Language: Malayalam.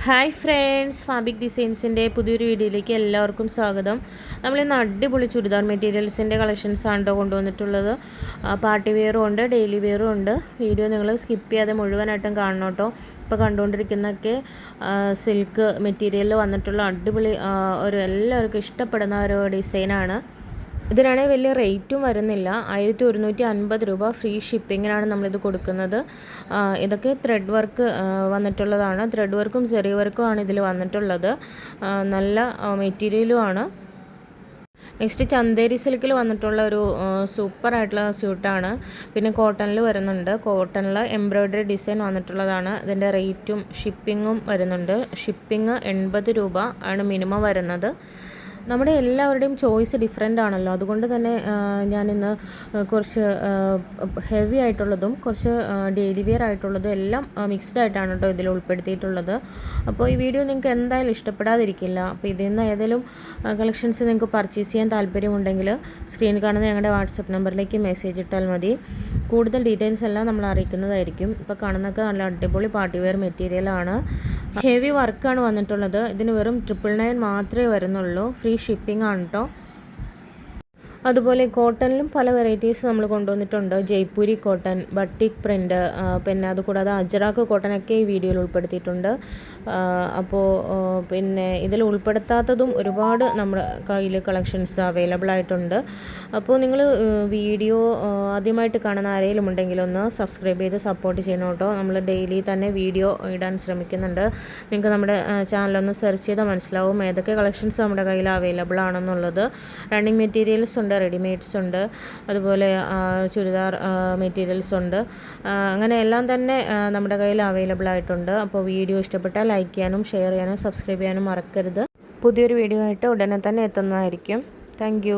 ഹായ് ഫ്രണ്ട്സ്, ഫാബിക് ഡിസൈൻസിൻ്റെ പുതിയൊരു വീഡിയോയിലേക്ക് എല്ലാവർക്കും സ്വാഗതം. നമ്മളിന്ന് അടിപൊളി ചുരിദാർ മെറ്റീരിയൽസിൻ്റെ കളക്ഷൻസ് ആണ് കൊണ്ടുവന്നിട്ടുള്ളത്. പാർട്ടി വെയറും ഉണ്ട്, ഡെയിലി വെയറും ഉണ്ട്. വീഡിയോ നിങ്ങൾ സ്കിപ്പ് ചെയ്യാതെ മുഴുവനായിട്ടും കാണണം കേട്ടോ. ഇപ്പോൾ കണ്ടുകൊണ്ടിരിക്കുന്നതൊക്കെ സിൽക്ക് മെറ്റീരിയലിൽ വന്നിട്ടുള്ള അടിപൊളി എല്ലാവർക്കും ഇഷ്ടപ്പെടുന്ന ഒരു ഡിസൈനാണ്. ഇതിനാണെങ്കിൽ വലിയ റേറ്റും വരുന്നില്ല. 1150 രൂപ ഫ്രീ ഷിപ്പിങ്ങിനാണ് നമ്മളിത് കൊടുക്കുന്നത്. ഇതൊക്കെ ത്രെഡ് വർക്ക് വന്നിട്ടുള്ളതാണ്. ത്രെഡ് വർക്കും സെറി വർക്കും ആണ് ഇതിൽ വന്നിട്ടുള്ളത്. നല്ല മെറ്റീരിയലുമാണ്. നെക്സ്റ്റ് ചന്തേരി സിൽക്കിൽ വന്നിട്ടുള്ള ഒരു സൂപ്പറായിട്ടുള്ള സ്യൂട്ടാണ്. പിന്നെ കോട്ടണിൽ വരുന്നുണ്ട്. കോട്ടണിൽ എംബ്രോയ്ഡറി ഡിസൈൻ വന്നിട്ടുള്ളതാണ്. ഇതിൻ്റെ റേറ്റും ഷിപ്പിങ്ങും വരുന്നുണ്ട്. ഷിപ്പിംഗ് 80 രൂപ ആണ് മിനിമം വരുന്നത്. നമ്മുടെ എല്ലാവരുടെയും ചോയ്സ് ഡിഫറെൻ്റ് ആണല്ലോ. അതുകൊണ്ട് തന്നെ ഞാനിന്ന് കുറച്ച് ഹെവി ആയിട്ടുള്ളതും കുറച്ച് ഡെയിലി വെയർ ആയിട്ടുള്ളതും എല്ലാം മിക്സ്ഡ് ആയിട്ടാണ് കേട്ടോ ഇതിൽ ഉൾപ്പെടുത്തിയിട്ടുള്ളത്. അപ്പോൾ ഈ വീഡിയോ നിങ്ങൾക്ക് എന്തായാലും ഇഷ്ടപ്പെടാതിരിക്കില്ല. അപ്പോൾ ഇതിൽ നിന്ന് ഏതെങ്കിലും കളക്ഷൻസ് നിങ്ങൾക്ക് പർച്ചേസ് ചെയ്യാൻ താല്പര്യമുണ്ടെങ്കിൽ സ്ക്രീനിൽ കാണുന്ന ഞങ്ങളുടെ വാട്സപ്പ് നമ്പറിലേക്ക് മെസ്സേജ് ഇട്ടാൽ മതി. കൂടുതൽ ഡീറ്റെയിൽസ് എല്ലാം നമ്മൾ അറിയിക്കുന്നതായിരിക്കും. ഇപ്പോൾ കാണുന്നതൊക്കെ നല്ല അടിപൊളി പാർട്ടി വെയർ മെറ്റീരിയലാണ്. ഹെവി വർക്കാണ് വന്നിട്ടുള്ളത്. ഇതിന് വെറും 999 മാത്രമേ വരുന്നുള്ളൂ. ഫ്രീ ഷിപ്പിംഗ് ആണ് കേട്ടോ. അതുപോലെ കോട്ടണിലും പല വെറൈറ്റീസ് നമ്മൾ കൊണ്ടുവന്നിട്ടുണ്ട്. ജയ്പൂരി കോട്ടൺ, ബട്ടിക് പ്രിൻ്റ്, പിന്നെ അതുകൂടാതെ അജ്രാക്ക് കോട്ടനൊക്കെ ഈ വീഡിയോയിൽ ഉൾപ്പെടുത്തിയിട്ടുണ്ട്. അപ്പോൾ പിന്നെ ഇതിൽ ഉൾപ്പെടുത്താത്തതും ഒരുപാട് നമ്മുടെ കയ്യിൽ കളക്ഷൻസ് അവൈലബിൾ ആയിട്ടുണ്ട്. അപ്പോൾ നിങ്ങൾ വീഡിയോ ആദ്യമായിട്ട് കാണുന്ന ആരെങ്കിലും ഉണ്ടെങ്കിൽ ഒന്ന് സബ്സ്ക്രൈബ് ചെയ്ത് സപ്പോർട്ട് ചെയ്യണം കേട്ടോ. നമ്മൾ ഡെയിലി തന്നെ വീഡിയോ ഇടാൻ ശ്രമിക്കുന്നുണ്ട്. നിങ്ങൾക്ക് നമ്മുടെ ചാനലൊന്ന് സെർച്ച് ചെയ്താൽ മനസ്സിലാവും ഏതൊക്കെ കളക്ഷൻസ് നമ്മുടെ കയ്യിൽ അവൈലബിൾ ആണെന്നുള്ളത്. റണ്ണിങ് മെറ്റീരിയൽസ് ഉണ്ട്, റെഡിമെയ്ഡ്സ് ഉണ്ട്, അതുപോലെ ചുരിദാർ മെറ്റീരിയൽസ് ഉണ്ട്. അങ്ങനെ എല്ലാം തന്നെ നമ്മുടെ കയ്യിൽ അവൈലബിൾ ആയിട്ടുണ്ട്. അപ്പോൾ വീഡിയോ ഇഷ്ടപ്പെട്ടാൽ ലൈക്ക് ചെയ്യാനും ഷെയർ ചെയ്യാനും സബ്സ്ക്രൈബ് ചെയ്യാനും മറക്കരുത്. പുതിയൊരു വീഡിയോ ആയിട്ട് ഉടനെ തന്നെ എത്തുന്നതായിരിക്കും. താങ്ക്